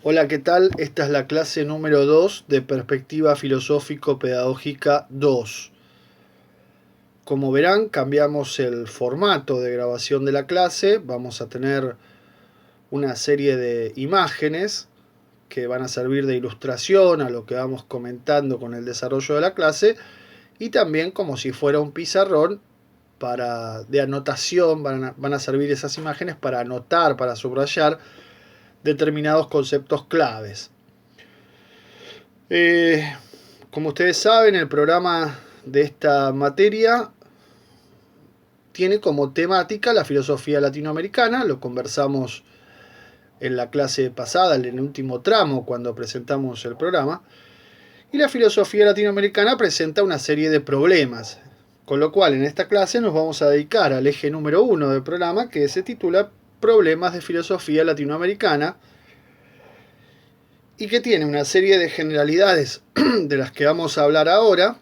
Hola, ¿qué tal? Esta es la clase número 2 de Perspectiva Filosófico-Pedagógica 2. Como verán, cambiamos el formato de grabación de la clase. Vamos a tener una serie de imágenes que van a servir de ilustración a lo que vamos comentando con el desarrollo de la clase, y también como si fuera un pizarrón de anotación. Van a servir esas imágenes para anotar, para subrayar determinados conceptos claves. Como ustedes saben, el programa de esta materia tiene como temática la filosofía latinoamericana. Lo conversamos en la clase pasada, en el último tramo, cuando presentamos el programa. Y la filosofía latinoamericana presenta una serie de problemas, con lo cual en esta clase nos vamos a dedicar al eje número 1 del programa, que se titula Problemas de Filosofía Latinoamericana, y que tiene una serie de generalidades de las que vamos a hablar ahora,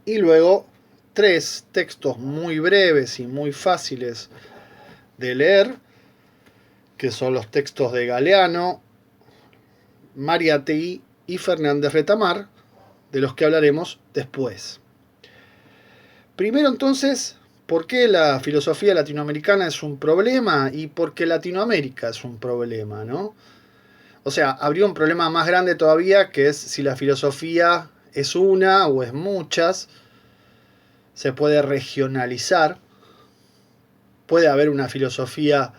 y luego 3 textos muy breves y muy fáciles de leer, que son los textos de Galeano, Mariátegui y Fernández Retamar, de los que hablaremos después. Primero, entonces, ¿por qué la filosofía latinoamericana es un problema y por qué Latinoamérica es un problema, ¿no? O sea, habría un problema más grande todavía, que es si la filosofía es una o es muchas. Se puede regionalizar, puede haber una filosofía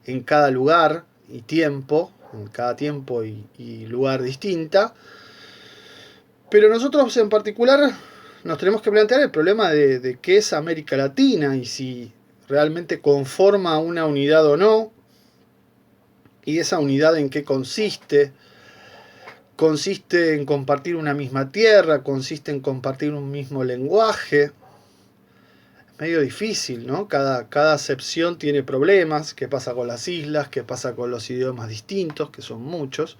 en cada lugar y tiempo, en cada tiempo y lugar distinta, pero nosotros en particular nos tenemos que plantear el problema de qué es América Latina y si realmente conforma una unidad o no, y esa unidad en qué consiste. Consiste en compartir una misma tierra, consiste en compartir un mismo lenguaje. Es medio difícil, ¿no? Cada acepción tiene problemas. ¿Qué pasa con las islas? ¿Qué pasa con los idiomas distintos, que son muchos?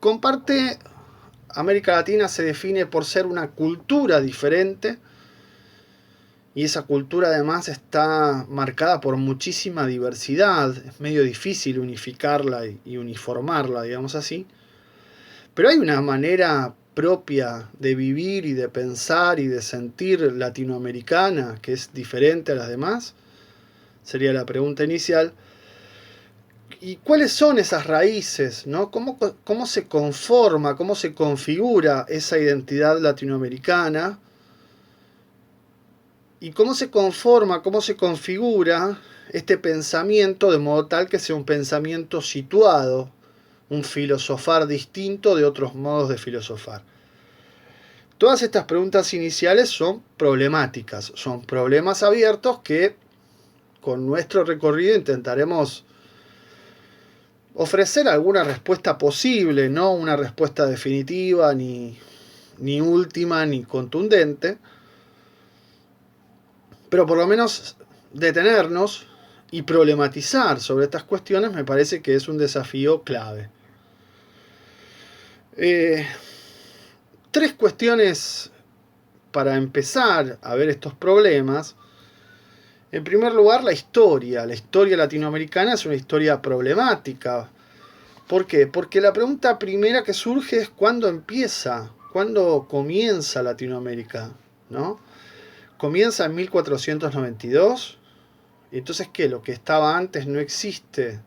Comparte, América Latina se define por ser una cultura diferente, y esa cultura además está marcada por muchísima diversidad. Es medio difícil unificarla y uniformarla, digamos así. Pero hay una manera propia de vivir y de pensar y de sentir latinoamericana que es diferente a las demás. Sería la pregunta inicial. ¿Y cuáles son esas raíces, ¿no? ¿Cómo se conforma, cómo se configura esa identidad latinoamericana? ¿Y cómo se conforma, cómo se configura este pensamiento de modo tal que sea un pensamiento situado, un filosofar distinto de otros modos de filosofar? Todas estas preguntas iniciales son problemáticas, son problemas abiertos que con nuestro recorrido intentaremos ofrecer alguna respuesta posible, no una respuesta definitiva, ni última, ni contundente, pero por lo menos detenernos y problematizar sobre estas cuestiones me parece que es un desafío clave. 3 cuestiones para empezar a ver estos problemas. En primer lugar, la historia. La historia latinoamericana es una historia problemática. ¿Por qué? Porque la pregunta primera que surge es ¿cuándo empieza? ¿Cuándo comienza Latinoamérica? ¿No? Comienza en 1492. ¿Y entonces qué? ¿Lo que estaba antes no existe?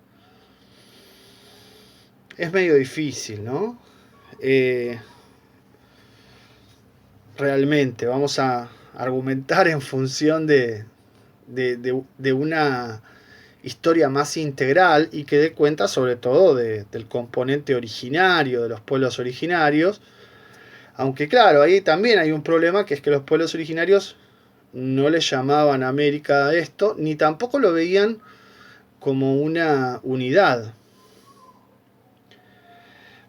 Es medio difícil, ¿no? Realmente, vamos a argumentar en función de una historia más integral y que dé cuenta sobre todo del componente originario, de los pueblos originarios. Aunque claro, ahí también hay un problema, que es que los pueblos originarios no le llamaban América a esto, ni tampoco lo veían como una unidad.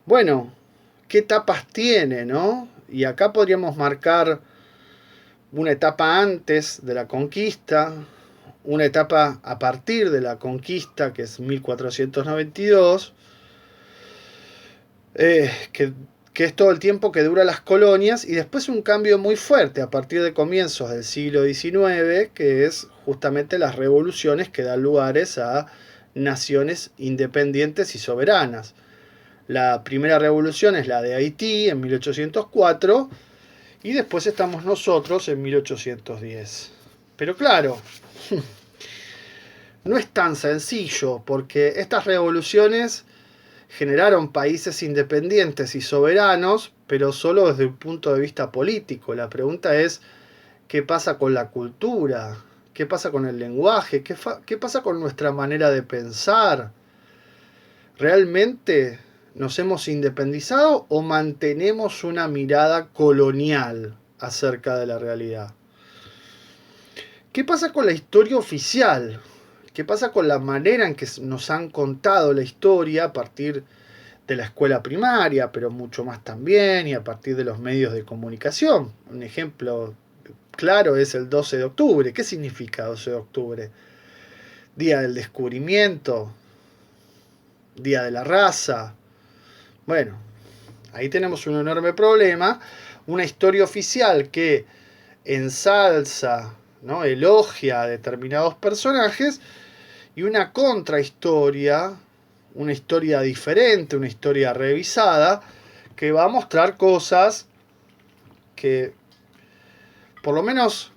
Bueno, ¿qué etapas tiene, no? Y acá podríamos marcar una etapa antes de la conquista, una etapa a partir de la conquista, que es 1492, que que es todo el tiempo que dura las colonias, y después un cambio muy fuerte a partir de comienzos del siglo XIX, que es justamente las revoluciones que dan lugares a naciones independientes y soberanas. La primera revolución es la de Haití en 1804, y después estamos nosotros en 1810. Pero claro, no es tan sencillo, porque estas revoluciones generaron países independientes y soberanos, pero solo desde un punto de vista político. La pregunta es, ¿qué pasa con la cultura? ¿Qué pasa con el lenguaje? ¿Qué pasa con nuestra manera de pensar? ¿Realmente nos hemos independizado o mantenemos una mirada colonial acerca de la realidad? ¿Qué pasa con la historia oficial? ¿Qué pasa con la manera en que nos han contado la historia a partir de la escuela primaria, pero mucho más también, y a partir de los medios de comunicación? Un ejemplo claro es el 12 de octubre. ¿Qué significa 12 de octubre? Día del descubrimiento, día de la raza. Bueno, ahí tenemos un enorme problema. Una historia oficial que ensalza, ¿no?, elogia a determinados personajes, y una contrahistoria, una historia diferente, una historia revisada, que va a mostrar cosas que por lo menos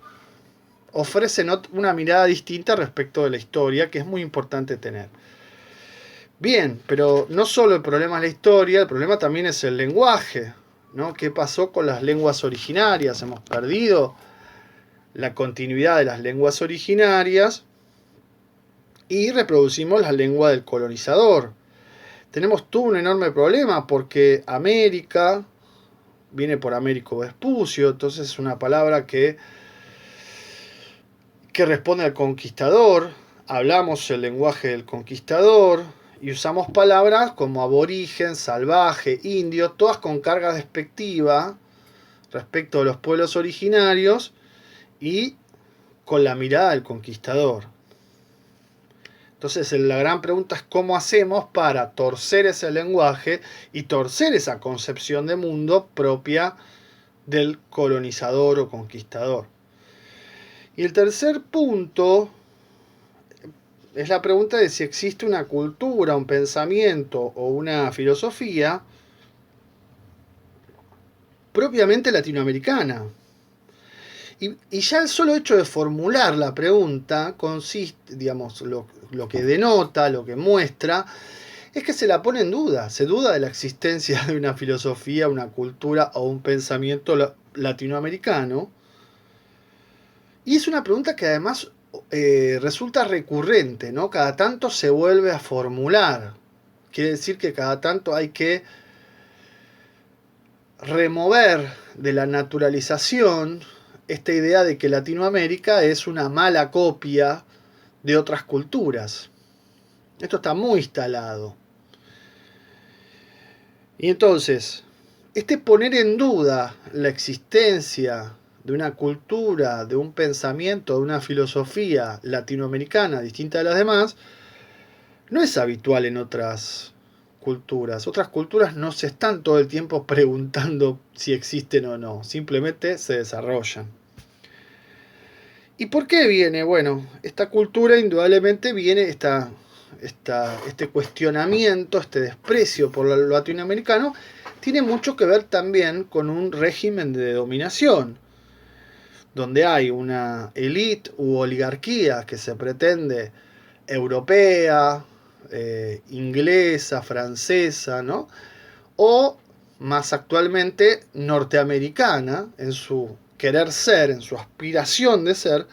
ofrecen una mirada distinta respecto de la historia, que es muy importante tener. Bien, pero no solo el problema es la historia, el problema también es el lenguaje, ¿no? ¿Qué pasó con las lenguas originarias? Hemos perdido la continuidad de las lenguas originarias y reproducimos la lengua del colonizador. Tenemos todo un enorme problema porque América viene por Américo Vespucio, entonces es una palabra que responde al conquistador. Hablamos el lenguaje del conquistador y usamos palabras como aborigen, salvaje, indio, todas con carga despectiva respecto a los pueblos originarios y con la mirada del conquistador. Entonces la gran pregunta es cómo hacemos para torcer ese lenguaje y torcer esa concepción de mundo propia del colonizador o conquistador. Y el tercer punto es la pregunta de si existe una cultura, un pensamiento o una filosofía propiamente latinoamericana. Y ya el solo hecho de formular la pregunta consiste, digamos, lo que denota, lo que muestra, es que se la pone en duda. Se duda de la existencia de una filosofía, una cultura o un pensamiento latinoamericano. Y es una pregunta que además resulta recurrente, ¿no? Cada tanto se vuelve a formular. Quiere decir que cada tanto hay que remover de la naturalización esta idea de que Latinoamérica es una mala copia de otras culturas. Esto está muy instalado. Y entonces, este poner en duda la existencia de una cultura, de un pensamiento, de una filosofía latinoamericana distinta de las demás, no es habitual en otras culturas. Otras culturas no se están todo el tiempo preguntando si existen o no, simplemente se desarrollan. ¿Y por qué viene? Bueno, esta cultura indudablemente viene, este cuestionamiento, este desprecio por lo latinoamericano, tiene mucho que ver también con un régimen de dominación, donde hay una élite u oligarquía que se pretende europea, inglesa, francesa, ¿no? O más actualmente norteamericana en su querer ser, en su aspiración de ser,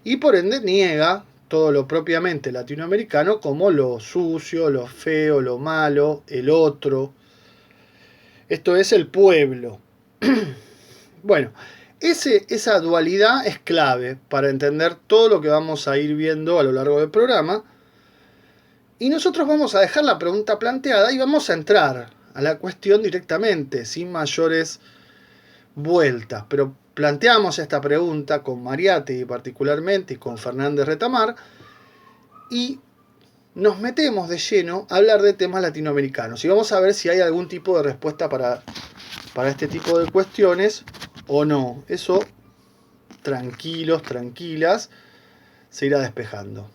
y por ende niega todo lo propiamente latinoamericano como lo sucio, lo feo, lo malo, el otro. Esto es el pueblo. Bueno, esa dualidad es clave para entender todo lo que vamos a ir viendo a lo largo del programa. Y nosotros vamos a dejar la pregunta planteada y vamos a entrar a la cuestión directamente, sin mayores vueltas. Pero planteamos esta pregunta con Mariátegui particularmente y con Fernández Retamar y nos metemos de lleno a hablar de temas latinoamericanos. Y vamos a ver si hay algún tipo de respuesta para para este tipo de cuestiones o no. Eso, tranquilos, tranquilas, se irá despejando.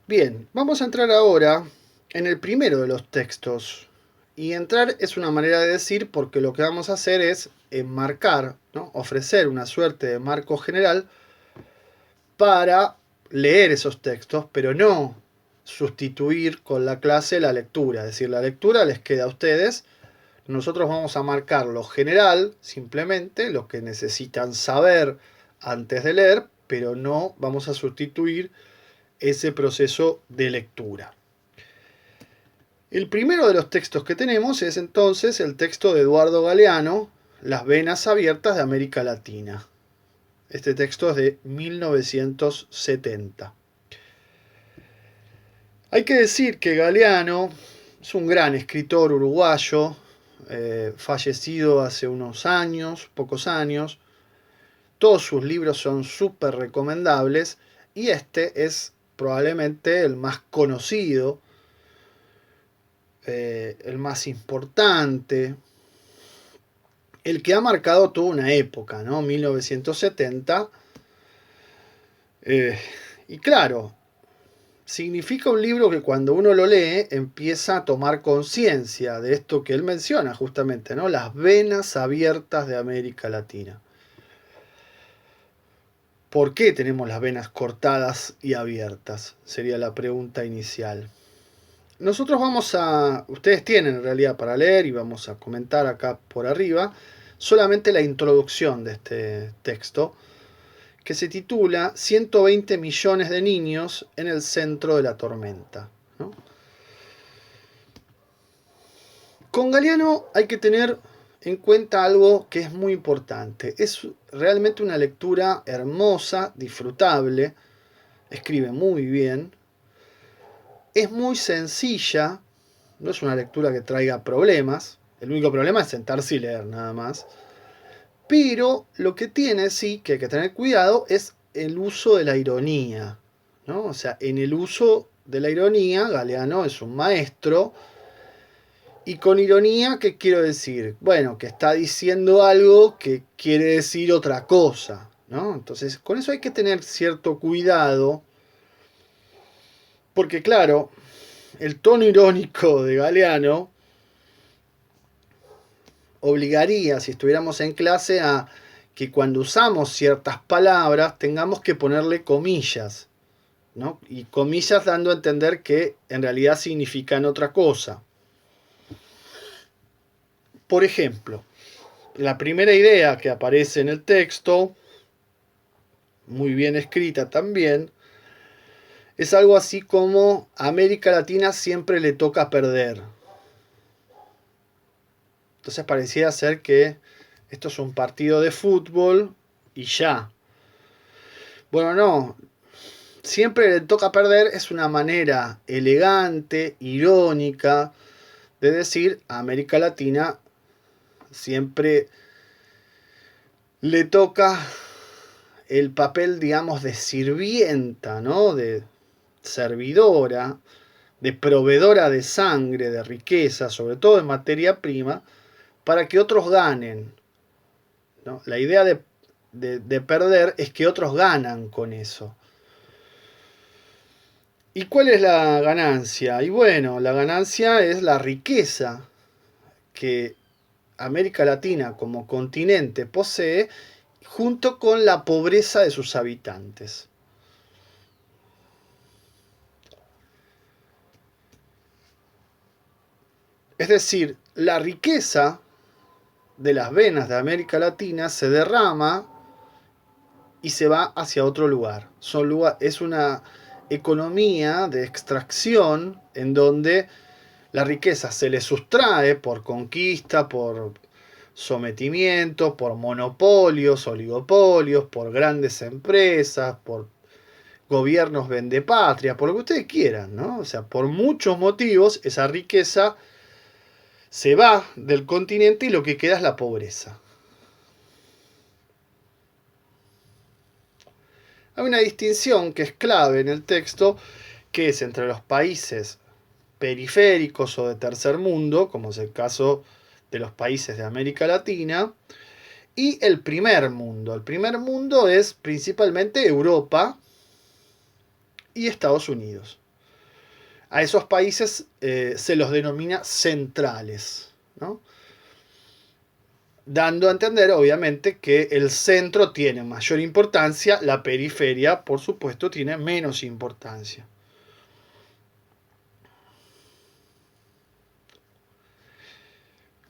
Bien, vamos a entrar ahora en el primero de los textos. Y entrar es una manera de decir porque lo que vamos a hacer es enmarcar, ¿no? Ofrecer una suerte de marco general para leer esos textos, pero no sustituir con la clase la lectura. Es decir, la lectura les queda a ustedes. Nosotros vamos a marcar lo general, simplemente, lo que necesitan saber antes de leer, pero no vamos a sustituir ese proceso de lectura. El primero de los textos que tenemos es entonces el texto de Eduardo Galeano, Las venas abiertas de América Latina. Este texto es de 1970. Hay que decir que Galeano es un gran escritor uruguayo, fallecido hace unos años, pocos años. Todos sus libros son súper recomendables y este es probablemente el más conocido, el más importante, el que ha marcado toda una época, ¿no? 1970. Y claro, significa un libro que cuando uno lo lee empieza a tomar conciencia de esto que él menciona justamente, ¿no? Las venas abiertas de América Latina. ¿Por qué tenemos las venas cortadas y abiertas? Sería la pregunta inicial. Nosotros ustedes tienen en realidad para leer y vamos a comentar acá por arriba solamente la introducción de este texto, que se titula 120 millones de niños en el centro de la tormenta, ¿no? Con Galeano hay que tener en cuenta algo que es muy importante. Es realmente una lectura hermosa, disfrutable, escribe muy bien, es muy sencilla, no es una lectura que traiga problemas, el único problema es sentarse y leer nada más. Pero lo que tiene, sí, que hay que tener cuidado, es el uso de la ironía, ¿no? O sea, en el uso de la ironía, Galeano es un maestro. Y con ironía, ¿qué quiero decir? Bueno, que está diciendo algo que quiere decir otra cosa, ¿no? Entonces, con eso hay que tener cierto cuidado, porque claro, el tono irónico de Galeano obligaría, si estuviéramos en clase, a que cuando usamos ciertas palabras tengamos que ponerle comillas, ¿no? Y comillas dando a entender que en realidad significan otra cosa. Por ejemplo, la primera idea que aparece en el texto, muy bien escrita también, es algo así como a América Latina siempre le toca perder. Entonces pareciera ser que esto es un partido de fútbol y ya. Bueno, no. Siempre le toca perder es una manera elegante, irónica, de decir a América Latina siempre le toca el papel, digamos, de sirvienta, ¿no? De servidora, de proveedora de sangre, de riqueza, sobre todo en materia prima, para que otros ganen, ¿no? La idea de perder es que otros ganan con eso. ¿Y cuál es la ganancia? Y bueno, la ganancia es la riqueza que América Latina como continente posee, junto con la pobreza de sus habitantes. Es decir, la riqueza de las venas de América Latina se derrama y se va hacia otro lugar. Es una economía de extracción en donde la riqueza se le sustrae por conquista, por sometimiento, por monopolios, oligopolios, por grandes empresas, por gobiernos vendepatria, por lo que ustedes quieran, ¿no? O sea, por muchos motivos esa riqueza se va del continente y lo que queda es la pobreza. Hay una distinción que es clave en el texto, que es entre los países periféricos o de tercer mundo, como es el caso de los países de América Latina, y el primer mundo. El primer mundo es principalmente Europa y Estados Unidos. A esos países se los denomina centrales, ¿no? Dando a entender, obviamente, que el centro tiene mayor importancia, la periferia, por supuesto, tiene menos importancia.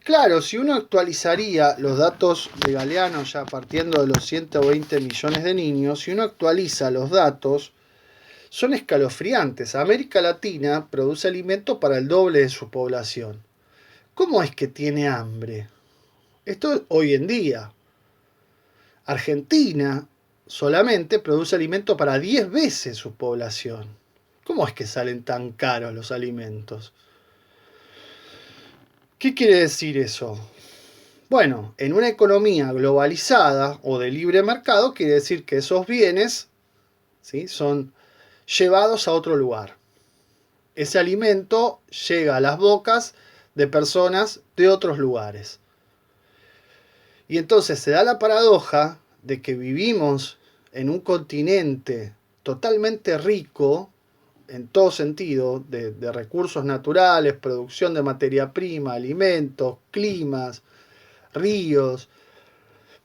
Claro, si uno actualizaría los datos de Galeano, ya partiendo de los 120 millones de niños, si uno actualiza los datos, son escalofriantes. América Latina produce alimento para el doble de su población. ¿Cómo es que tiene hambre? Esto es hoy en día. Argentina solamente produce alimento para 10 veces su población. ¿Cómo es que salen tan caros los alimentos? ¿Qué quiere decir eso? Bueno, en una economía globalizada o de libre mercado quiere decir que esos bienes, ¿sí?, son llevados a otro lugar. Ese alimento llega a las bocas de personas de otros lugares. Y entonces se da la paradoja de que vivimos en un continente totalmente rico, en todo sentido, de recursos naturales, producción de materia prima, alimentos, climas, ríos,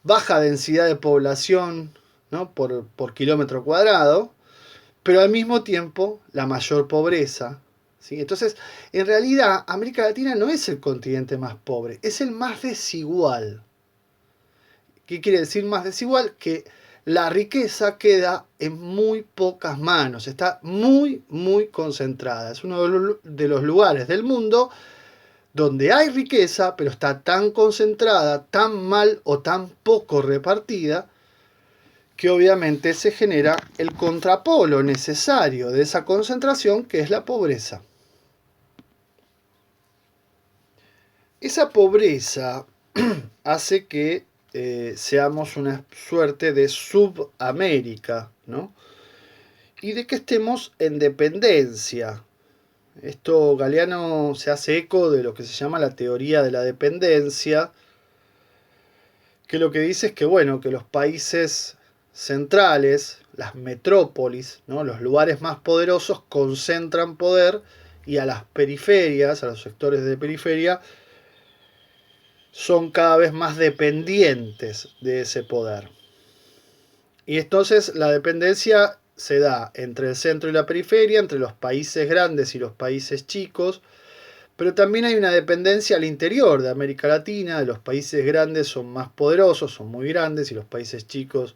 baja densidad de población, ¿no?, por kilómetro cuadrado, pero al mismo tiempo la mayor pobreza, ¿sí? Entonces, en realidad, América Latina no es el continente más pobre, es el más desigual. ¿Qué quiere decir más desigual? Que la riqueza queda en muy pocas manos, está muy, muy concentrada. Es uno de los lugares del mundo donde hay riqueza, pero está tan concentrada, tan mal o tan poco repartida, que obviamente se genera el contrapolo necesario de esa concentración, que es la pobreza. Esa pobreza hace que seamos una suerte de subamérica, ¿no? Y de que estemos en dependencia. Esto Galeano se hace eco de lo que se llama la teoría de la dependencia, que lo que dice es que, bueno, que los países centrales, las metrópolis, ¿no?, los lugares más poderosos concentran poder, y a las periferias, a los sectores de periferia, son cada vez más dependientes de ese poder. Y entonces la dependencia se da entre el centro y la periferia, entre los países grandes y los países chicos, pero también hay una dependencia al interior de América Latina. De los países grandes son más poderosos, son muy grandes, y los países chicos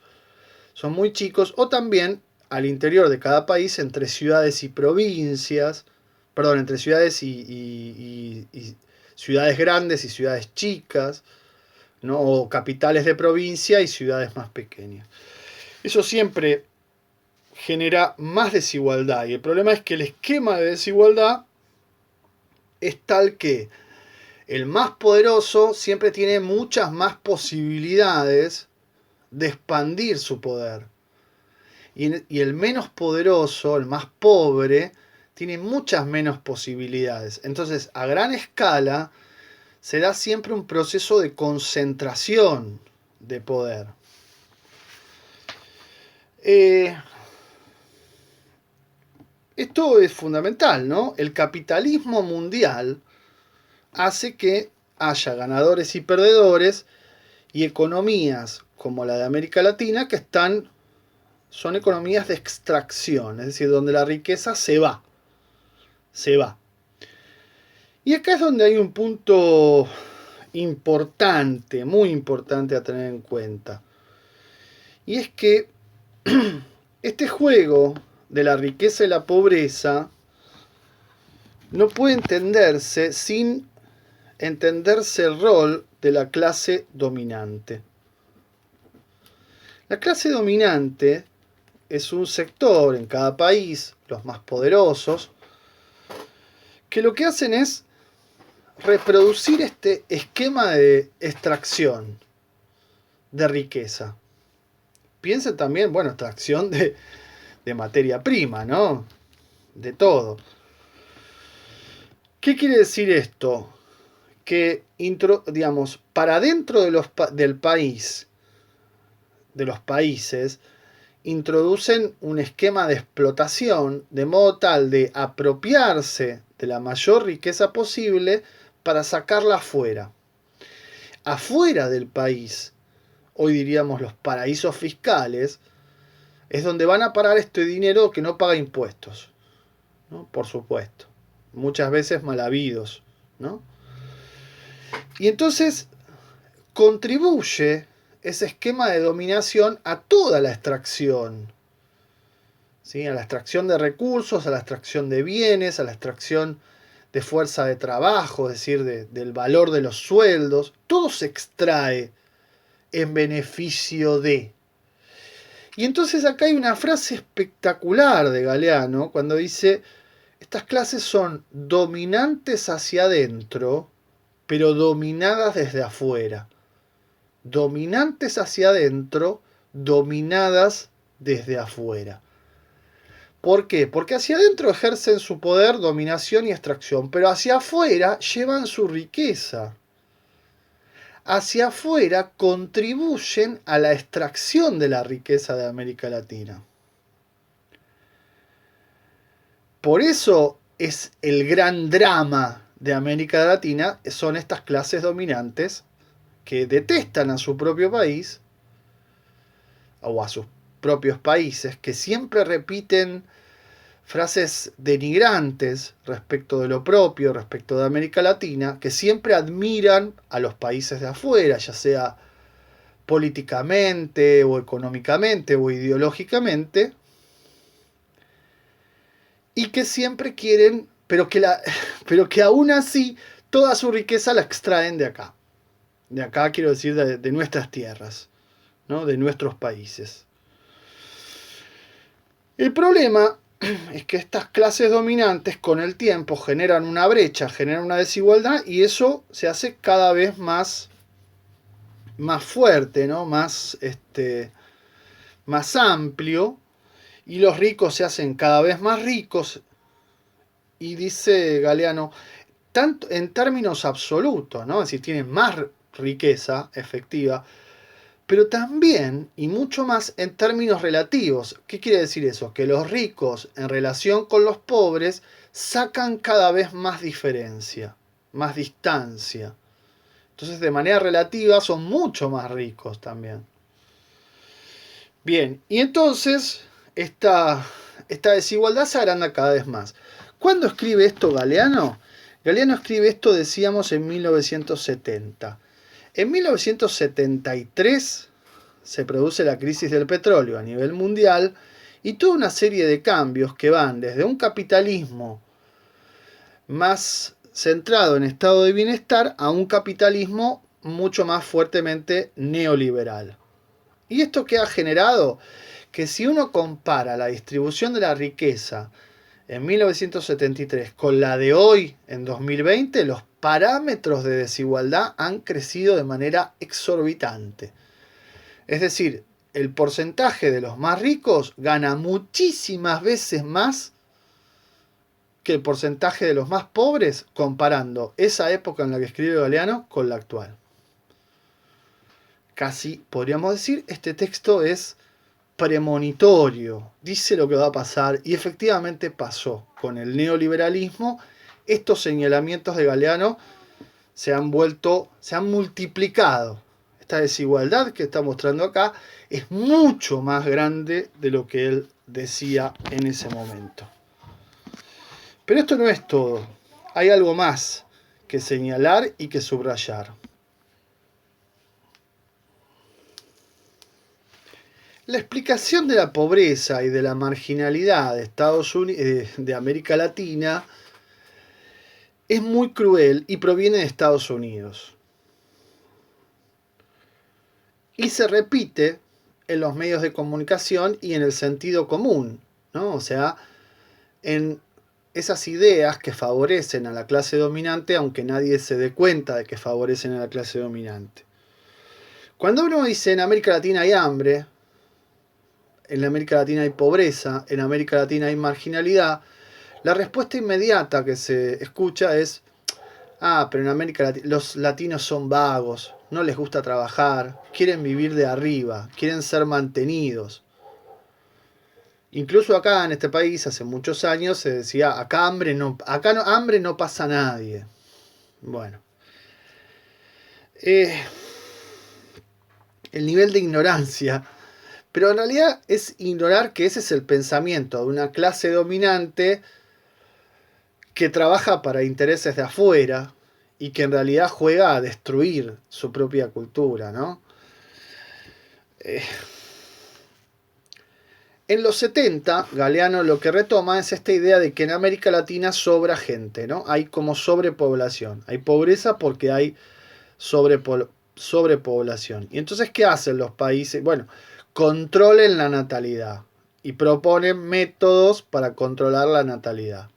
son muy chicos, o también al interior de cada país, entre ciudades y provincias, perdón, entre ciudades y ciudades grandes y ciudades chicas, ¿no?, o capitales de provincia y ciudades más pequeñas. Eso siempre genera más desigualdad, y el problema es que el esquema de desigualdad es tal que el más poderoso siempre tiene muchas más posibilidades de expandir su poder, y el menos poderoso, el más pobre, tiene muchas menos posibilidades. Entonces, a gran escala, se da siempre un proceso de concentración de poder. Esto es fundamental, ¿no? El capitalismo mundial hace que haya ganadores y perdedores, y economías como la de América Latina que son economías de extracción, es decir, donde la riqueza se va. Y acá es donde hay un punto importante, muy importante a tener en cuenta. Y es que este juego de la riqueza y la pobreza no puede entenderse sin entenderse el rol de la clase dominante. La clase dominante es un sector en cada país, los más poderosos, que lo que hacen es reproducir este esquema de extracción de riqueza. Piensen también, bueno, extracción de materia prima, ¿no? De todo. ¿Qué quiere decir esto? Que, digamos, para dentro del país, de los países, introducen un esquema de explotación de modo tal de apropiarse de la mayor riqueza posible para sacarla afuera. Afuera del país, hoy diríamos los paraísos fiscales, es donde van a parar este dinero que no paga impuestos, ¿no? Por supuesto. Muchas veces mal habidos, ¿no? Y entonces contribuye ese esquema de dominación a toda la extracción, ¿sí? A la extracción de recursos, a la extracción de bienes, a la extracción de fuerza de trabajo, es decir, del valor de los sueldos. Todo se extrae en beneficio de. Y entonces acá hay una frase espectacular de Galeano cuando dice: estas clases son dominantes hacia adentro, pero dominadas desde afuera. Dominantes hacia adentro, dominadas desde afuera. ¿Por qué? Porque hacia adentro ejercen su poder, dominación y extracción, pero hacia afuera llevan su riqueza. Hacia afuera contribuyen a la extracción de la riqueza de América Latina. Por eso es el gran drama de América Latina, son estas clases dominantes que detestan a su propio país o a sus propios países, que siempre repiten frases denigrantes respecto de lo propio, respecto de América Latina, que siempre admiran a los países de afuera, ya sea políticamente o económicamente o ideológicamente, y que siempre quieren, pero que aún así toda su riqueza la extraen de acá. De acá quiero decir de nuestras tierras, ¿no? De nuestros países. El problema es que estas clases dominantes con el tiempo generan una brecha, generan una desigualdad, y eso se hace cada vez más fuerte, ¿no? Más amplio, y los ricos se hacen cada vez más ricos. Y dice Galeano, tanto en términos absolutos, ¿no? Es decir, tienen más riqueza efectiva, pero también, y mucho más en términos relativos. ¿Qué quiere decir eso? Que los ricos en relación con los pobres sacan cada vez más diferencia, más distancia. Entonces, de manera relativa, son mucho más ricos también. Bien, y entonces esta desigualdad se agranda cada vez más. ¿Cuándo escribe esto Galeano? Galeano escribe esto, decíamos, en 1970. En 1973 se produce la crisis del petróleo a nivel mundial y toda una serie de cambios que van desde un capitalismo más centrado en estado de bienestar a un capitalismo mucho más fuertemente neoliberal. ¿Y esto qué ha generado? Que si uno compara la distribución de la riqueza en 1973 con la de hoy en 2020, los parámetros de desigualdad han crecido de manera exorbitante. Es decir, el porcentaje de los más ricos gana muchísimas veces más que el porcentaje de los más pobres, comparando esa época en la que escribe Galeano con la actual. Casi podríamos decir, este texto es premonitorio, dice lo que va a pasar, y efectivamente pasó. Con el neoliberalismo, estos señalamientos de Galeano se han multiplicado. Esta desigualdad que está mostrando acá es mucho más grande de lo que él decía en ese momento. Pero esto no es todo. Hay algo más que señalar y que subrayar. La explicación de la pobreza y de la marginalidad de Estados Unidos, de América Latina, es muy cruel y proviene de Estados Unidos. Y se repite en los medios de comunicación y en el sentido común, ¿no? O sea, en esas ideas que favorecen a la clase dominante, aunque nadie se dé cuenta de que favorecen a la clase dominante. Cuando uno dice en América Latina hay hambre, en América Latina hay pobreza, en América Latina hay marginalidad, La respuesta inmediata que se escucha es: ah, pero en América Latina los latinos son vagos, no les gusta trabajar, quieren vivir de arriba, quieren ser mantenidos. Incluso acá en este país hace muchos años se decía: acá hambre no pasa nadie. Bueno, el nivel de ignorancia, pero en realidad es ignorar que ese es el pensamiento de una clase dominante que trabaja para intereses de afuera y que en realidad juega a destruir su propia cultura, ¿no? En los 70, Galeano lo que retoma es esta idea de que en América Latina sobra gente, ¿no? Hay como sobrepoblación. Hay pobreza porque hay sobrepoblación. Y entonces, ¿qué hacen los países? Bueno, controlen la natalidad y proponen métodos para controlar la natalidad.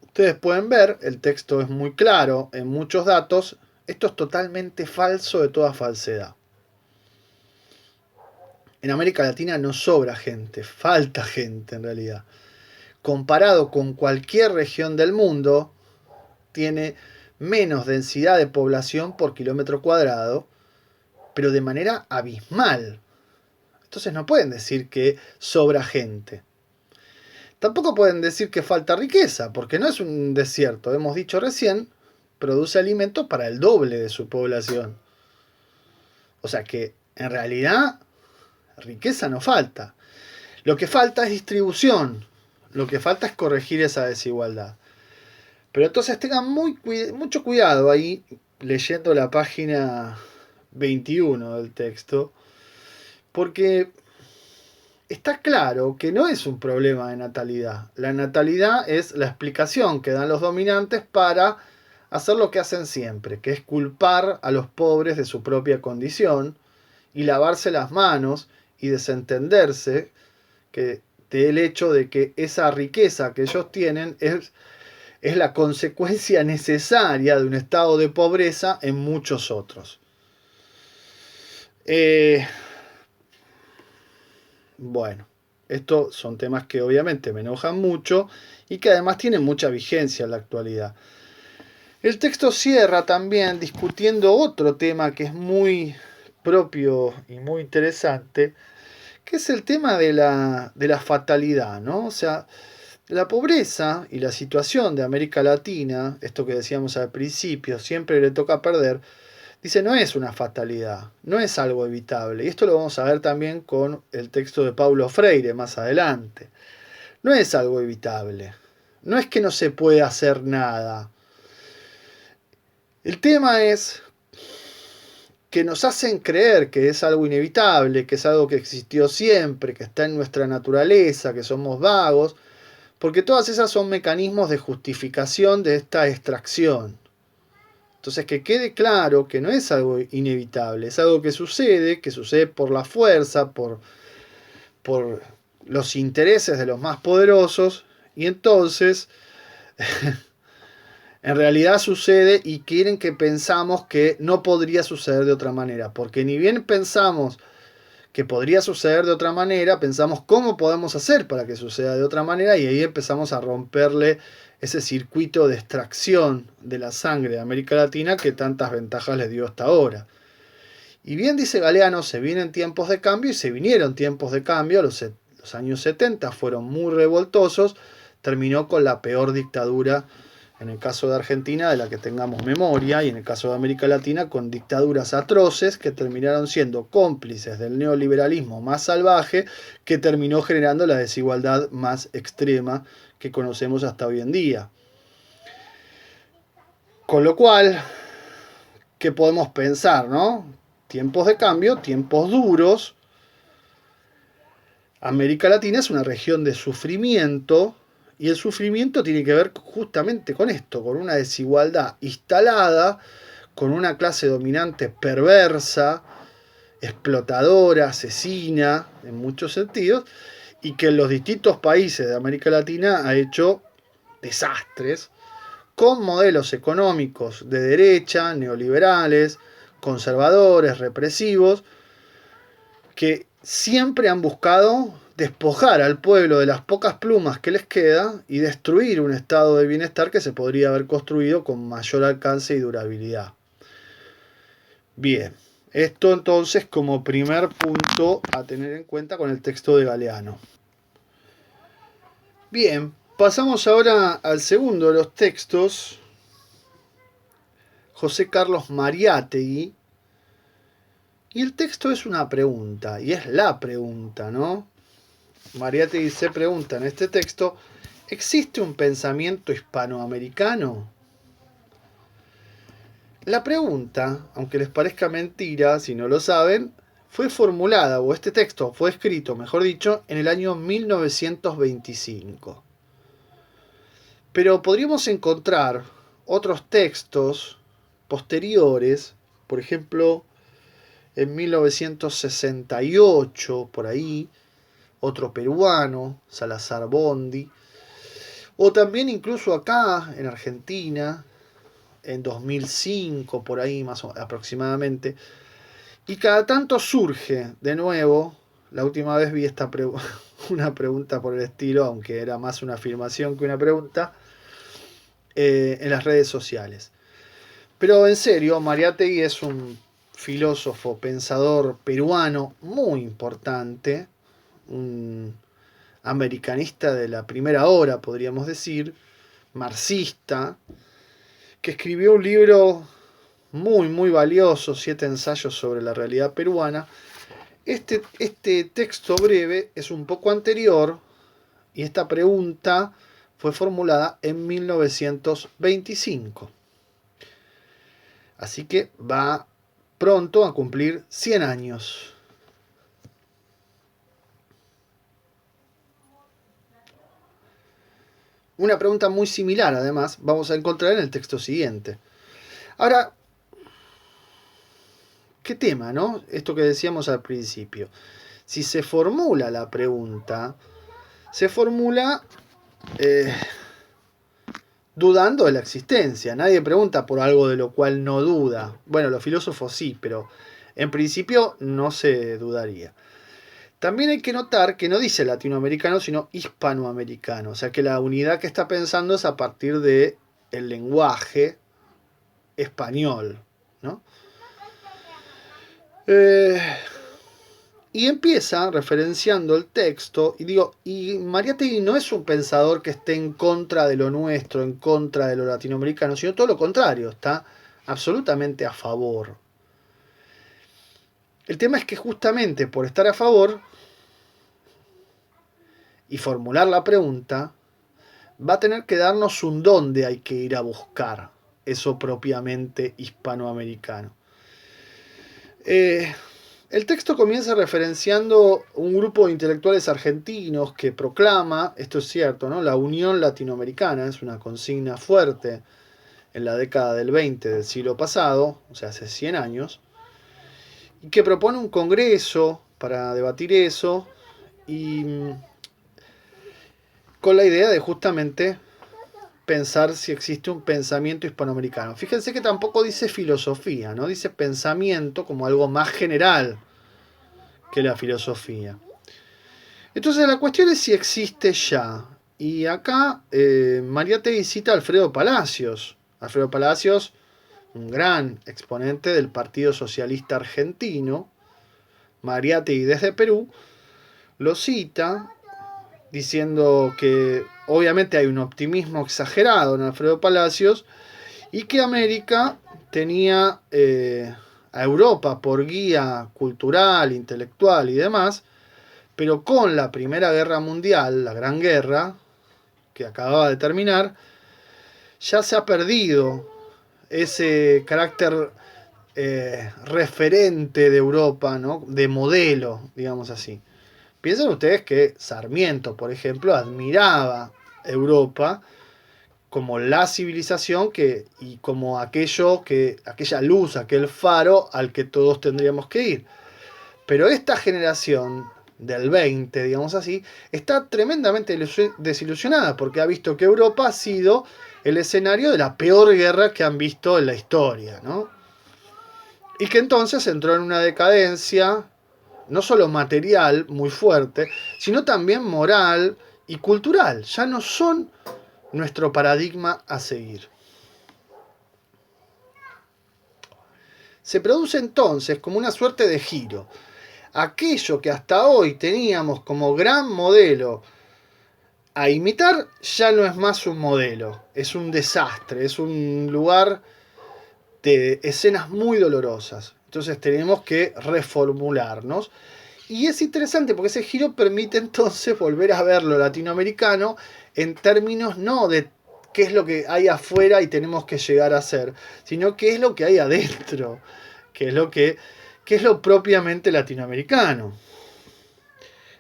Ustedes pueden ver, el texto es muy claro en muchos datos. Esto es totalmente falso de toda falsedad. En América Latina no sobra gente, falta gente en realidad. Comparado con cualquier región del mundo, tiene menos densidad de población por kilómetro cuadrado, pero de manera abismal. Entonces no pueden decir que sobra gente. Tampoco pueden decir que falta riqueza, porque no es un desierto. Hemos dicho recién, produce alimentos para el doble de su población. O sea que en realidad riqueza no falta. Lo que falta es distribución. Lo que falta es corregir esa desigualdad. Pero entonces tengan mucho cuidado ahí leyendo la página 21 del texto, porque está claro que no es un problema de natalidad. La natalidad es la explicación que dan los dominantes para hacer lo que hacen siempre, que es culpar a los pobres de su propia condición y lavarse las manos y desentenderse del hecho de que esa riqueza que ellos tienen es la consecuencia necesaria de un estado de pobreza en muchos otros. Bueno, estos son temas que obviamente me enojan mucho y que además tienen mucha vigencia en la actualidad. El texto cierra también discutiendo otro tema que es muy propio y muy interesante, que es el tema de la fatalidad, ¿no? O sea, la pobreza y la situación de América Latina, esto que decíamos al principio, siempre le toca perder, dice, no es una fatalidad, no es algo evitable. Y esto lo vamos a ver también con el texto de Paulo Freire más adelante. No es algo evitable. No es que no se puede hacer nada. El tema es que nos hacen creer que es algo inevitable, que es algo que existió siempre, que está en nuestra naturaleza, que somos vagos, porque todas esas son mecanismos de justificación de esta extracción. Entonces, que quede claro que no es algo inevitable, es algo que sucede por la fuerza, por los intereses de los más poderosos, y entonces en realidad sucede y quieren que pensamos que no podría suceder de otra manera, porque ni bien pensamos que podría suceder de otra manera, pensamos cómo podemos hacer para que suceda de otra manera, y ahí empezamos a romperle ese circuito de extracción de la sangre de América Latina que tantas ventajas les dio hasta ahora. Y bien dice Galeano, se vienen tiempos de cambio y se vinieron tiempos de cambio. Los años 70 fueron muy revoltosos, terminó con la peor dictadura en el caso de Argentina de la que tengamos memoria, y en el caso de América Latina con dictaduras atroces que terminaron siendo cómplices del neoliberalismo más salvaje, que terminó generando la desigualdad más extrema que conocemos hasta hoy en día. Con lo cual, ¿qué podemos pensar, no? Tiempos de cambio, tiempos duros. América Latina es una región de sufrimiento, y el sufrimiento tiene que ver justamente con esto, con una desigualdad instalada, con una clase dominante perversa, explotadora, asesina, en muchos sentidos, y que en los distintos países de América Latina ha hecho desastres, con modelos económicos de derecha, neoliberales, conservadores, represivos, que siempre han buscado despojar al pueblo de las pocas plumas que les queda y destruir un estado de bienestar que se podría haber construido con mayor alcance y durabilidad. Bien, esto entonces como primer punto a tener en cuenta con el texto de Galeano. Bien, pasamos ahora al segundo de los textos, José Carlos Mariátegui. Y el texto es una pregunta, y es la pregunta, ¿no? Mariátegui se pregunta en este texto, ¿existe un pensamiento hispanoamericano? La pregunta, aunque les parezca mentira si no lo saben, fue formulada, o este texto fue escrito, mejor dicho, en el año 1925. Pero podríamos encontrar otros textos posteriores, por ejemplo, en 1968, por ahí, otro peruano, Salazar Bondi, o también incluso acá, en Argentina, en 2005, por ahí más o menos, aproximadamente, y cada tanto surge de nuevo, la última vez vi una pregunta por el estilo, aunque era más una afirmación que una pregunta, en las redes sociales. Pero en serio, Mariátegui es un filósofo, pensador peruano muy importante, un americanista de la primera hora, podríamos decir, marxista, que escribió un libro muy valioso, 7 ensayos sobre la realidad peruana. Este texto breve es un poco anterior y esta pregunta fue formulada en 1925. Así que va pronto a cumplir 100 años. Una pregunta muy similar, además, vamos a encontrar en el texto siguiente. Ahora, ¿qué tema, no? Esto que decíamos al principio. Si se formula la pregunta, se formula dudando de la existencia. Nadie pregunta por algo de lo cual no duda. Bueno, los filósofos sí, pero en principio no se dudaría. También hay que notar que no dice latinoamericano, sino hispanoamericano. O sea que la unidad que está pensando es a partir del lenguaje español, ¿no? Y empieza referenciando el texto, y Mariátegui no es un pensador que esté en contra de lo nuestro, en contra de lo latinoamericano, sino todo lo contrario, está absolutamente a favor. El tema es que justamente por estar a favor y formular la pregunta, va a tener que darnos un dónde hay que ir a buscar eso propiamente hispanoamericano. El texto comienza referenciando un grupo de intelectuales argentinos que proclama, esto es cierto, ¿no? La Unión Latinoamericana es una consigna fuerte en la década del 20 del siglo pasado, o sea, hace 100 años, y que propone un congreso para debatir eso y con la idea de justamente pensar si existe un pensamiento hispanoamericano. Fíjense que tampoco dice filosofía, ¿no? Dice pensamiento como algo más general que la filosofía. Entonces la cuestión es si existe ya. Y acá Mariátegui cita a Alfredo Palacios. Alfredo Palacios, un gran exponente del Partido Socialista Argentino. Mariátegui desde Perú lo cita diciendo que obviamente hay un optimismo exagerado en Alfredo Palacios y que América tenía a Europa por guía cultural, intelectual y demás, pero con la Primera Guerra Mundial, la Gran Guerra, que acababa de terminar, ya se ha perdido ese carácter referente de Europa, ¿no? De modelo, digamos así. Piensen ustedes que Sarmiento, por ejemplo, admiraba Europa como la civilización y como aquella luz, aquel faro al que todos tendríamos que ir. Pero esta generación del 20, digamos así, está tremendamente desilusionada porque ha visto que Europa ha sido el escenario de la peor guerra que han visto en la historia, ¿no? Y que entonces entró en una decadencia no solo material muy fuerte, sino también moral y cultural. Ya no son nuestro paradigma a seguir. Se produce entonces como una suerte de giro. Aquello que hasta hoy teníamos como gran modelo a imitar ya no es más un modelo, es un desastre, es un lugar de escenas muy dolorosas. Entonces tenemos que reformularnos. Y es interesante porque ese giro permite entonces volver a ver lo latinoamericano en términos no de qué es lo que hay afuera y tenemos que llegar a ser, sino qué es lo que hay adentro, qué es lo propiamente latinoamericano.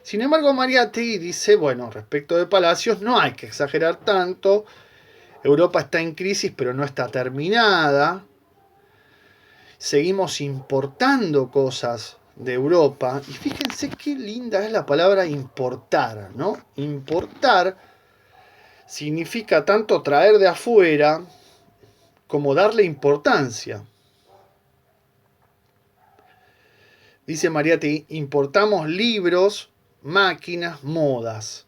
Sin embargo, Mariátegui dice, bueno, respecto de Palacios, no hay que exagerar tanto. Europa está en crisis, pero no está terminada. Seguimos importando cosas de Europa. Y fíjense qué linda es la palabra importar, ¿no? Importar significa tanto traer de afuera como darle importancia. Dice Mariátegui, importamos libros, máquinas, modas.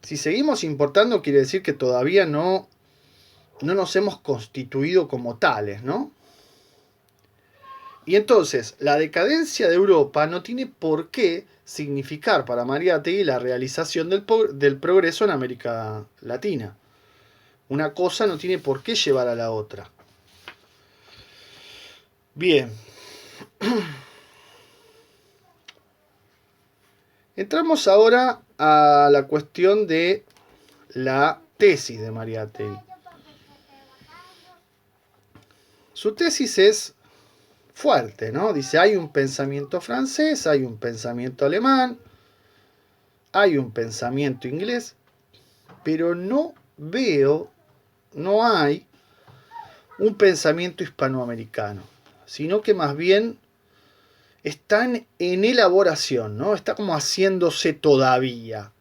Si seguimos importando quiere decir que todavía no nos hemos constituido como tales, ¿no? Y entonces, la decadencia de Europa no tiene por qué significar para Mariátegui la realización del progreso en América Latina. Una cosa no tiene por qué llevar a la otra. Bien. Entramos ahora a la cuestión de la tesis de Mariátegui. Su tesis es fuerte, ¿no? Dice, hay un pensamiento francés, hay un pensamiento alemán, hay un pensamiento inglés, pero no hay un pensamiento hispanoamericano, sino que más bien están en elaboración, ¿no? Está como haciéndose todavía.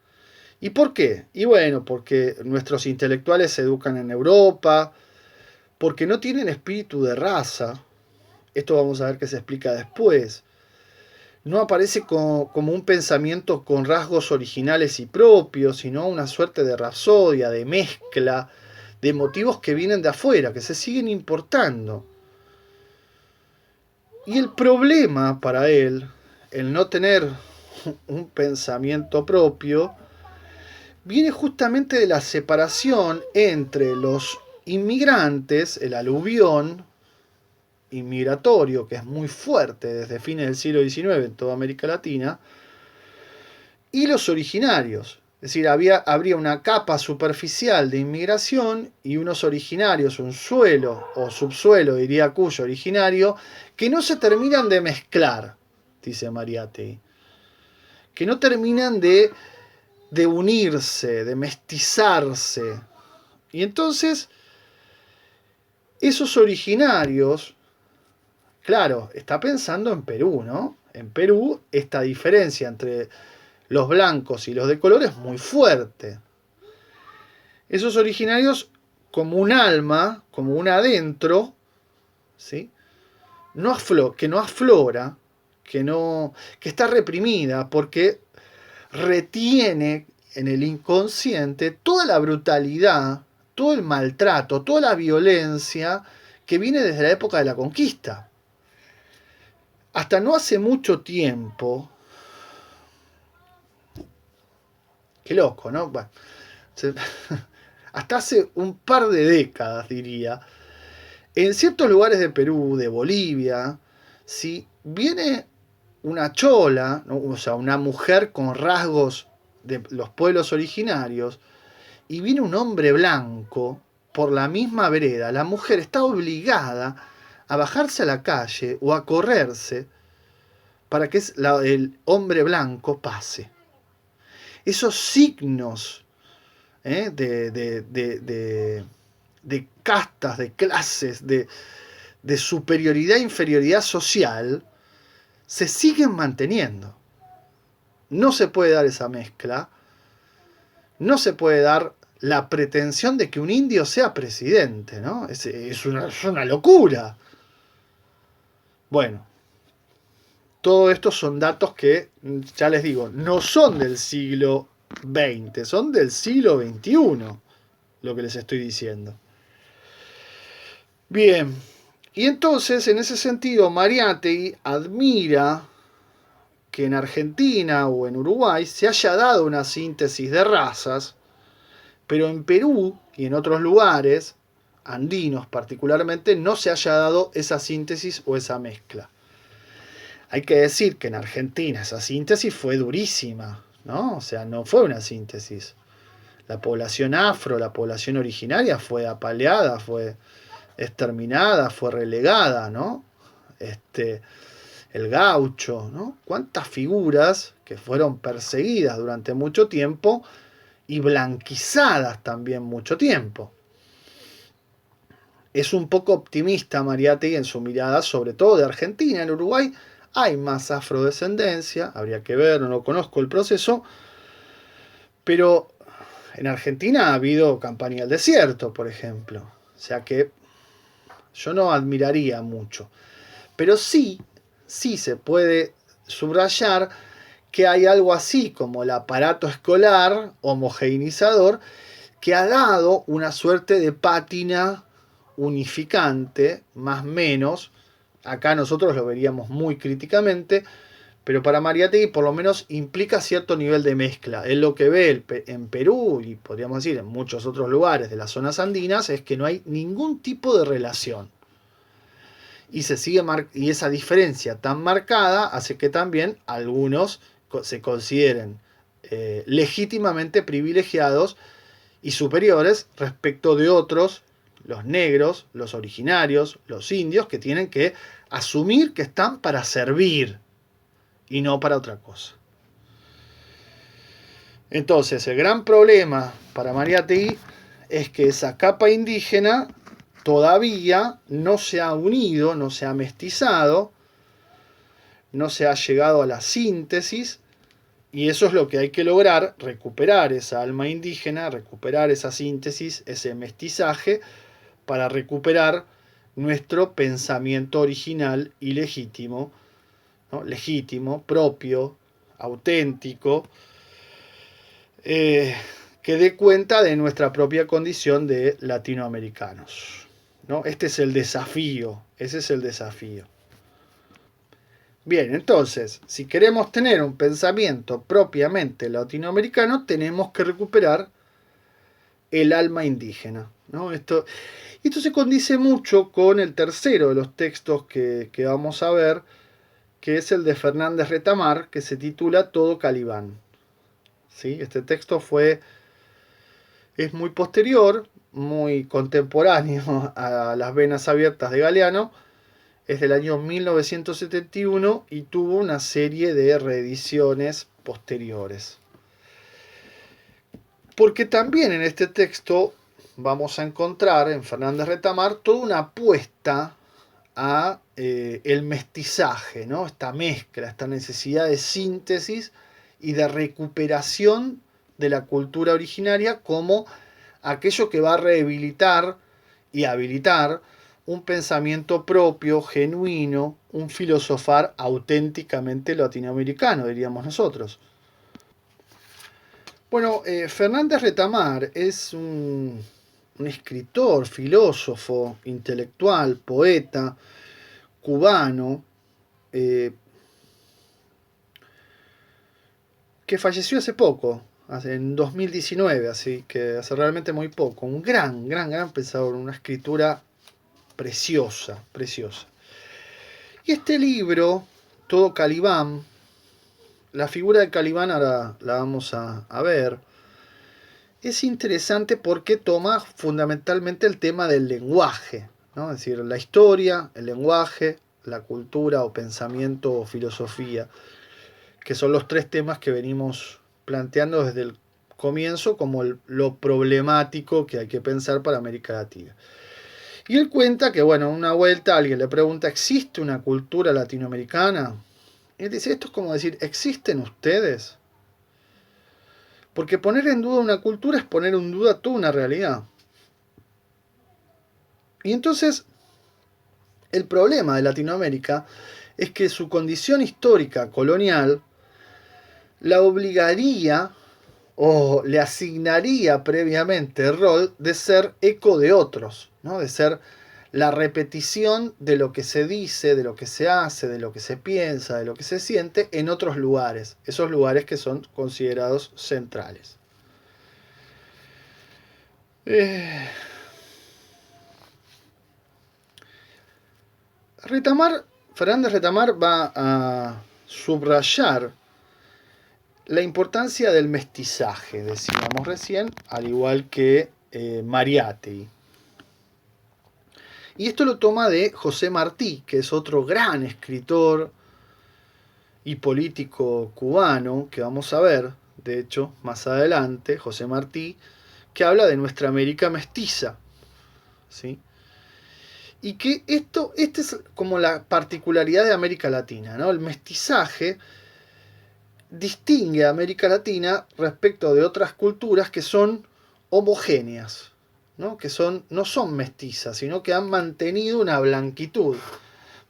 ¿Y por qué? Y bueno, porque nuestros intelectuales se educan en Europa, porque no tienen espíritu de raza. Esto vamos a ver que se explica después. No aparece como un pensamiento con rasgos originales y propios, sino una suerte de rapsodia, de mezcla, de motivos que vienen de afuera, que se siguen importando. Y el problema para él, el no tener un pensamiento propio, viene justamente de la separación entre los inmigrantes, el aluvión inmigratorio, que es muy fuerte desde fines del siglo XIX en toda América Latina, y los originarios. Es decir, habría una capa superficial de inmigración y unos originarios, un suelo o subsuelo, diría Cuyo, originario, que no se terminan de mezclar, dice Mariátegui. Que no terminan de unirse, de mestizarse. Y entonces, esos originarios, claro, está pensando en Perú, ¿no? En Perú, esta diferencia entre los blancos y los de color es muy fuerte. Esos originarios, como un alma, como un adentro, ¿sí? Que no aflora, que está reprimida, porque retiene en el inconsciente toda la brutalidad, todo el maltrato, toda la violencia que viene desde la época de la conquista. Hasta no hace mucho tiempo, qué loco, ¿no? Bueno, hasta hace un par de décadas, diría, en ciertos lugares de Perú, de Bolivia, si viene una chola, ¿no? O sea, una mujer con rasgos de los pueblos originarios, y viene un hombre blanco por la misma vereda, la mujer está obligada a bajarse a la calle o a correrse para que el hombre blanco pase. Esos signos de castas, de clases, de superioridad e inferioridad social, se siguen manteniendo. No se puede dar esa mezcla, no se puede dar la pretensión de que un indio sea presidente, ¿no? Es una locura. Bueno, todo esto son datos que, ya les digo, no son del siglo XX, son del siglo XXI, lo que les estoy diciendo. Bien, y entonces en ese sentido Mariátegui admira que en Argentina o en Uruguay se haya dado una síntesis de razas, pero en Perú y en otros lugares, andinos particularmente, no se haya dado esa síntesis o esa mezcla. Hay que decir que en Argentina esa síntesis fue durísima, ¿no? O sea, no fue una síntesis. La población afro, la población originaria fue apaleada, fue exterminada, fue relegada, ¿no? El gaucho, ¿no? Cuántas figuras que fueron perseguidas durante mucho tiempo y blanquizadas también mucho tiempo. Es un poco optimista Mariátegui en su mirada, sobre todo de Argentina. En Uruguay hay más afrodescendencia, habría que ver, no conozco el proceso, pero en Argentina ha habido campaña del desierto, por ejemplo. O sea que yo no admiraría mucho. Pero sí se puede subrayar que hay algo así como el aparato escolar homogeneizador que ha dado una suerte de pátina unificante, más o menos. Acá nosotros lo veríamos muy críticamente, pero para Mariátegui por lo menos implica cierto nivel de mezcla. Él lo que ve en Perú y podríamos decir en muchos otros lugares de las zonas andinas es que no hay ningún tipo de relación. Y, y esa diferencia tan marcada hace que también algunos se consideren legítimamente privilegiados y superiores respecto de otros, los negros, los originarios, los indios, que tienen que asumir que están para servir y no para otra cosa. Entonces, el gran problema para Mariátegui es que esa capa indígena todavía no se ha unido, no se ha mestizado, no se ha llegado a la síntesis, y eso es lo que hay que lograr, recuperar esa alma indígena, recuperar esa síntesis, ese mestizaje, para recuperar nuestro pensamiento original y legítimo, ¿no? Legítimo, propio, auténtico, que dé cuenta de nuestra propia condición de latinoamericanos, ¿no? Este es el desafío, ese es el desafío. Bien, entonces, si queremos tener un pensamiento propiamente latinoamericano, tenemos que recuperar el alma indígena, ¿no? Esto se condice mucho con el tercero de los textos que vamos a ver, que es el de Fernández Retamar, que se titula Todo Calibán. ¿Sí? Este texto es muy posterior, muy contemporáneo a Las Venas Abiertas de Galeano, es del año 1971 y tuvo una serie de reediciones posteriores. Porque también en este texto vamos a encontrar en Fernández Retamar toda una apuesta a el mestizaje, ¿no? Esta mezcla, esta necesidad de síntesis y de recuperación de la cultura originaria como aquello que va a rehabilitar y habilitar un pensamiento propio, genuino, un filosofar auténticamente latinoamericano, diríamos nosotros. Bueno, Fernández Retamar es un escritor, filósofo, intelectual, poeta, cubano, que falleció hace poco, en 2019, así que hace realmente muy poco. Un gran pensador, una escritura preciosa, preciosa. Y este libro, Todo Calibán, la figura de Calibán ahora la vamos a ver, es interesante porque toma fundamentalmente el tema del lenguaje, ¿no? Es decir, la historia, el lenguaje, la cultura o pensamiento o filosofía, que son los tres temas que venimos planteando desde el comienzo como lo problemático que hay que pensar para América Latina. Y él cuenta que, bueno, una vuelta alguien le pregunta, ¿existe una cultura latinoamericana? Y él dice, esto es como decir, ¿existen ustedes? Porque poner en duda una cultura es poner en duda toda una realidad. Y entonces, El problema de Latinoamérica es que su condición histórica colonial la obligaría o le asignaría previamente el rol de ser eco de otros, ¿no? De ser la repetición de lo que se dice, de lo que se hace, de lo que se piensa, de lo que se siente en otros lugares, esos lugares que son considerados centrales. Fernández Retamar va a subrayar la importancia del mestizaje, decíamos recién, al igual que Mariátegui. Y esto lo toma de José Martí, que es otro gran escritor y político cubano, que vamos a ver, de hecho, más adelante, José Martí, que habla de nuestra América mestiza, ¿sí? Y que esta es como la particularidad de América Latina, ¿no? El mestizaje distingue a América Latina respecto de otras culturas que son homogéneas, ¿no? Que no son mestizas, sino que han mantenido una blanquitud.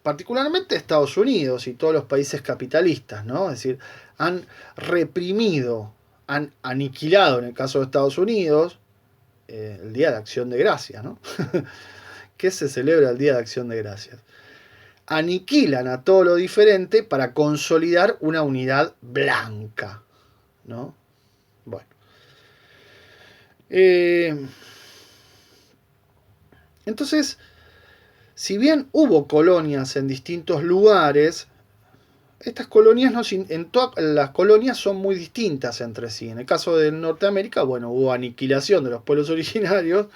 Particularmente Estados Unidos y todos los países capitalistas, ¿no? Es decir, han reprimido, han aniquilado, en el caso de Estados Unidos, el Día de Acción de Gracias, ¿no? ¿Qué se celebra el Día de Acción de Gracias? Aniquilan a todo lo diferente para consolidar una unidad blanca, ¿no? Bueno. Entonces, si bien hubo colonias en distintos lugares, estas colonias las colonias son muy distintas entre sí. En el caso de Norteamérica, bueno, hubo aniquilación de los pueblos originarios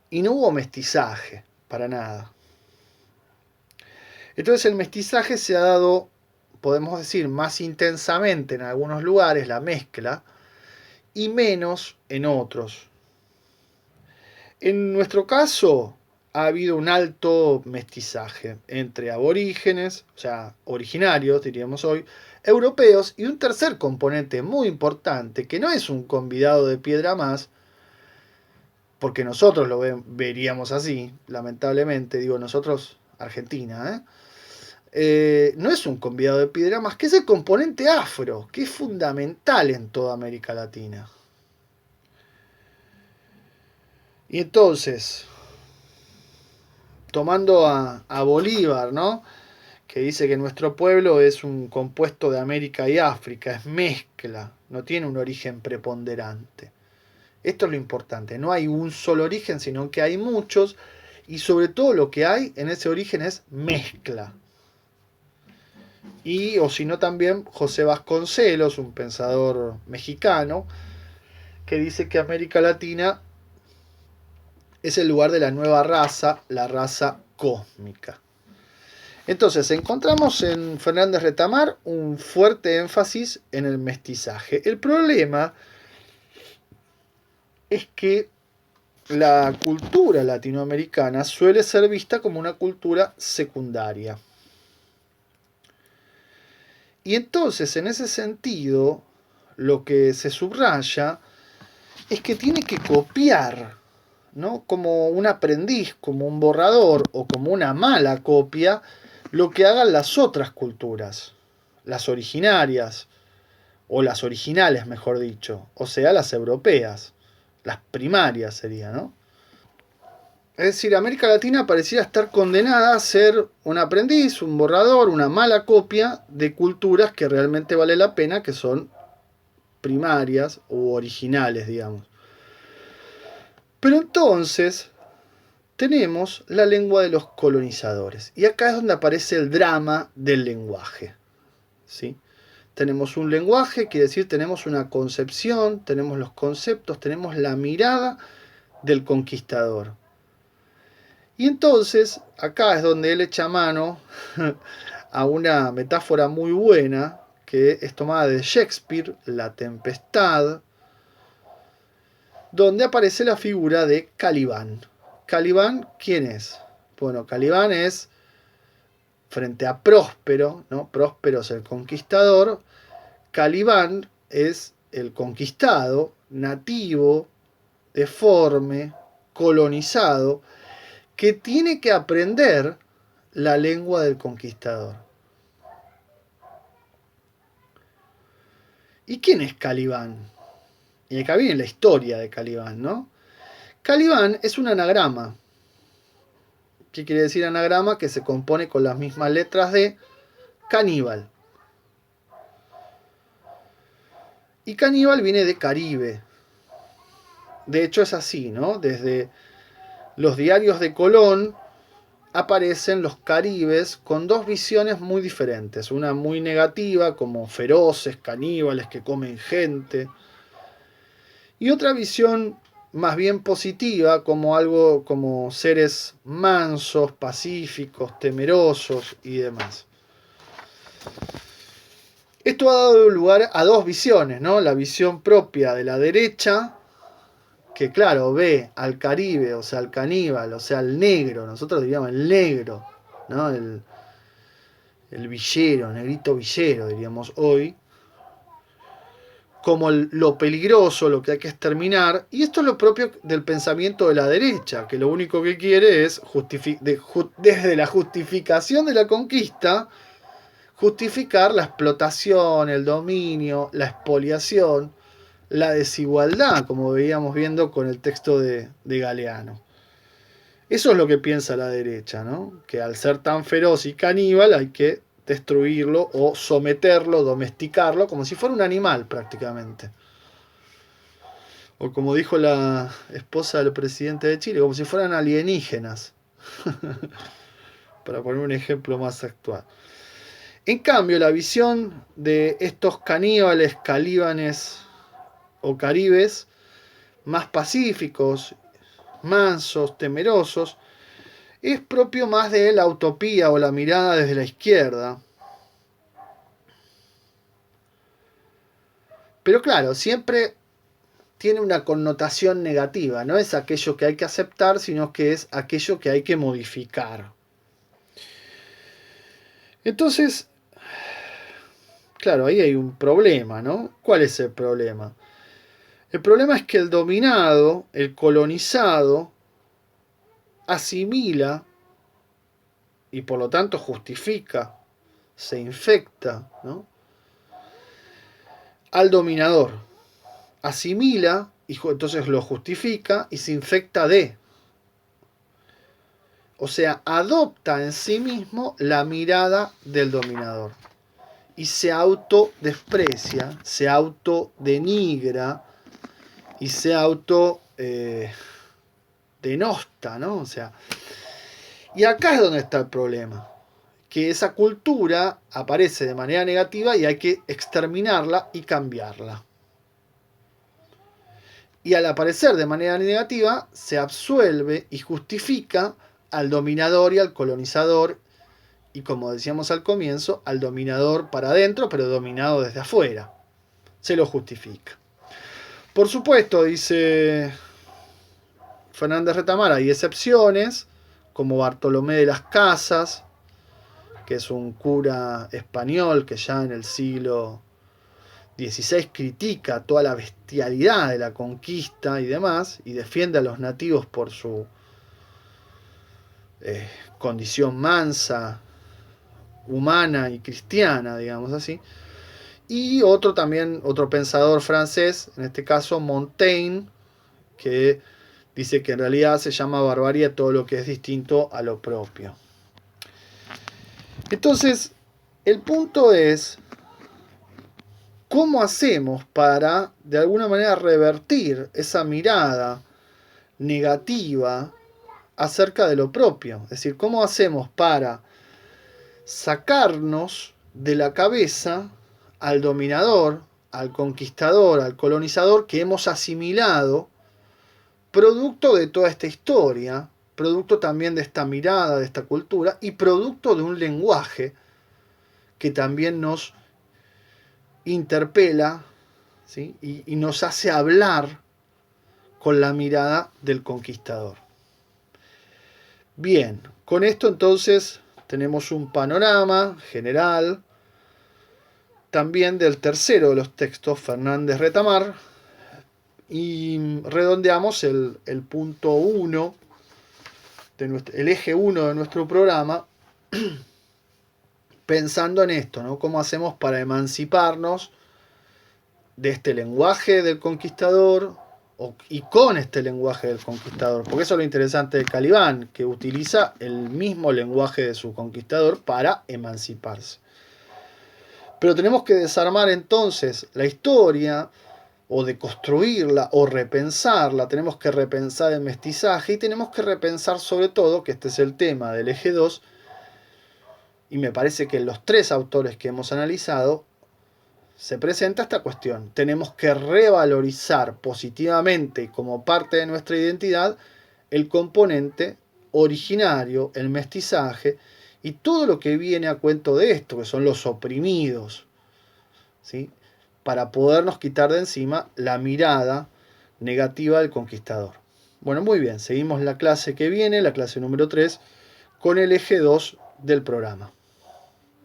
y no hubo mestizaje, para nada. Entonces el mestizaje se ha dado, podemos decir, más intensamente en algunos lugares, la mezcla, y menos en otros. En nuestro caso ha habido un alto mestizaje entre aborígenes, o sea, originarios, diríamos hoy, europeos, y un tercer componente muy importante, que no es un convidado de piedra más, porque nosotros lo veríamos así, lamentablemente, digo nosotros, Argentina, no es un convidado de piedra más, que es el componente afro, que es fundamental en toda América Latina. Y entonces, tomando a Bolívar, ¿no? Que dice que nuestro pueblo es un compuesto de América y África, es mezcla, no tiene un origen preponderante. Esto es lo importante, no hay un solo origen, sino que hay muchos, y sobre todo lo que hay en ese origen es mezcla. Y, o si no, también José Vasconcelos, un pensador mexicano, que dice que América Latina es el lugar de la nueva raza, la raza cósmica. Entonces, encontramos en Fernández Retamar un fuerte énfasis en el mestizaje. El problema es que la cultura latinoamericana suele ser vista como una cultura secundaria. Y entonces, en ese sentido, lo que se subraya es que tiene que copiar, ¿no? Como un aprendiz, como un borrador o como una mala copia, lo que hagan las otras culturas, las originarias, o las originales, mejor dicho, o sea, las europeas, las primarias sería, ¿no? Es decir, América Latina pareciera estar condenada a ser un aprendiz, un borrador, una mala copia de culturas que realmente vale la pena, que son primarias u originales, digamos. Pero entonces tenemos la lengua de los colonizadores. Y acá es donde aparece el drama del lenguaje, ¿sí? Tenemos un lenguaje, quiere decir, tenemos una concepción, tenemos los conceptos, tenemos la mirada del conquistador. Y entonces, acá es donde él echa mano a una metáfora muy buena, que es tomada de Shakespeare, La Tempestad, donde aparece la figura de Calibán. Calibán, ¿quién es? Bueno, Calibán es, frente a Próspero, ¿no? Próspero es el conquistador, Calibán es el conquistado, nativo, deforme, colonizado, que tiene que aprender la lengua del conquistador. ¿Y quién es Calibán? Y acá viene la historia de Calibán, ¿no? Calibán es un anagrama. ¿Qué quiere decir anagrama? Que se compone con las mismas letras de caníbal. Y caníbal viene de Caribe. De hecho es así, ¿no? Desde los diarios de Colón aparecen los caribes con dos visiones muy diferentes. Una muy negativa, como feroces, caníbales que comen gente. Y otra visión más bien positiva, como algo como seres mansos, pacíficos, temerosos y demás. Esto ha dado lugar a dos visiones, ¿no? La visión propia de la derecha, que claro, ve al Caribe, o sea, al caníbal, o sea, al negro, nosotros diríamos el negro, ¿no? El villero, negrito villero, diríamos hoy, como lo peligroso, lo que hay que exterminar, y esto es lo propio del pensamiento de la derecha, que lo único que quiere es, desde la justificación de la conquista, justificar la explotación, el dominio, la expoliación, la desigualdad, como veíamos viendo con el texto de Galeano. Eso es lo que piensa la derecha, ¿no? Que al ser tan feroz y caníbal hay que destruirlo o someterlo, domesticarlo, como si fuera un animal prácticamente. O como dijo la esposa del presidente de Chile, como si fueran alienígenas. Para poner un ejemplo más actual. En cambio, la visión de estos caníbales, calíbanes o caribes, más pacíficos, mansos, temerosos, es propio más de la utopía o la mirada desde la izquierda. Pero claro, siempre tiene una connotación negativa, no es aquello que hay que aceptar, sino que es aquello que hay que modificar. Entonces, claro, ahí hay un problema, ¿no? ¿Cuál es el problema? El problema es que el dominado, el colonizado, asimila y por lo tanto justifica, se infecta, ¿no? Al dominador. Asimila y entonces lo justifica y se infecta de. O sea, adopta en sí mismo la mirada del dominador. Y se autodesprecia, se autodenigra y se denosta, ¿no? O sea, y acá es donde está el problema. Que esa cultura aparece de manera negativa y hay que exterminarla y cambiarla. Y al aparecer de manera negativa, se absuelve y justifica al dominador y al colonizador, y como decíamos al comienzo, al dominador para adentro, pero dominado desde afuera. Se lo justifica. Por supuesto, dice Fernández Retamar, hay excepciones, como Bartolomé de las Casas, que es un cura español que ya en el siglo XVI critica toda la bestialidad de la conquista y demás, y defiende a los nativos por su condición mansa, humana y cristiana, digamos así. Y otro pensador francés, en este caso Montaigne, que dice que en realidad se llama barbarie todo lo que es distinto a lo propio. Entonces, el punto es, ¿cómo hacemos para, de alguna manera, revertir esa mirada negativa acerca de lo propio? Es decir, ¿cómo hacemos para sacarnos de la cabeza al dominador, al conquistador, al colonizador que hemos asimilado, producto de toda esta historia, producto también de esta mirada, de esta cultura, y producto de un lenguaje que también nos interpela, ¿sí? y nos hace hablar con la mirada del conquistador? Bien, con esto entonces tenemos un panorama general también del tercero de los textos, Fernández Retamar, y redondeamos el punto 1 el eje 1 de nuestro programa, pensando en esto, ¿no? ¿Cómo hacemos para emanciparnos de este lenguaje del conquistador y con este lenguaje del conquistador? Porque eso es lo interesante de Calibán, que utiliza el mismo lenguaje de su conquistador para emanciparse. Pero tenemos que desarmar entonces la historia, o de construirla, o repensarla. Tenemos que repensar el mestizaje y tenemos que repensar sobre todo, que este es el tema del eje 2, y me parece que en los 3 autores que hemos analizado se presenta esta cuestión. Tenemos que revalorizar positivamente como parte de nuestra identidad el componente originario, el mestizaje y todo lo que viene a cuento de esto, que son los oprimidos, ¿sí? Para podernos quitar de encima la mirada negativa del conquistador. Bueno, muy bien, seguimos la clase que viene, la clase número 3, con el eje 2 del programa.